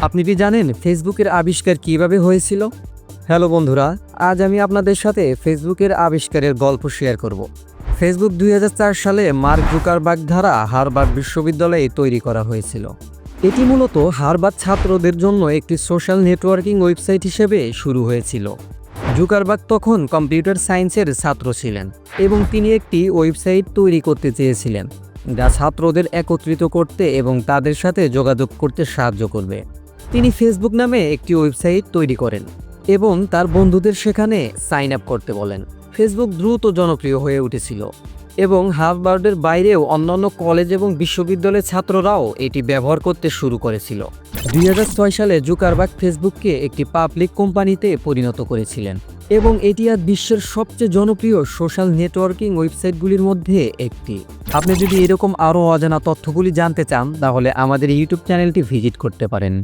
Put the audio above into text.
আপনি কি জানেন ফেসবুকের আবিষ্কার কিভাবে হয়েছিল? হ্যালো বন্ধুরা, আজ আমি আপনাদের সাথে ফেসবুকের আবিষ্কারের গল্প শেয়ার করব। ফেসবুক 2004 সালে মার্ক জুকারবার্গ দ্বারা হার্ভার্ড বিশ্ববিদ্যালয়ে তৈরি করা হয়েছিল। এটি মূলত হার্ভার্ড ছাত্রদের জন্য একটি সোশ্যাল নেটওয়ার্কিং ওয়েবসাইট হিসেবে শুরু হয়েছিল। জুকারবার্গ তখন কম্পিউটার সায়েন্সের ছাত্র ছিলেন এবং তিনি একটি ওয়েবসাইট তৈরি করতে চেয়েছিলেন যা ছাত্রদের একত্রিত করতে এবং তাদের সাথে যোগাযোগ করতে সাহায্য করবে। তিনি ফেসবুক নামে একটি ওয়েবসাইট তৈরি করেন এবং তার বন্ধুদের সেখানে সাইন আপ করতে বলেন। ফেসবুক দ্রুত জনপ্রিয় হয়ে উঠেছিল এবং হার্ভার্ডের বাইরেও অন্যান্য কলেজ এবং বিশ্ববিদ্যালয়ের ছাত্ররাও এটি ব্যবহার করতে শুরু করেছিল। 2006 সালে জুকারবার্গ ফেসবুককে একটি পাবলিক কোম্পানিতে পরিণত করেছিলেন এবং এটি আজ বিশ্বের সবচেয়ে জনপ্রিয় সোশ্যাল নেটওয়ার্কিং ওয়েবসাইটগুলির মধ্যে একটি। আপনি যদি এরকম আরও অজানা তথ্যগুলি জানতে চান তাহলে আমাদের ইউটিউব চ্যানেলটি ভিজিট করতে পারেন।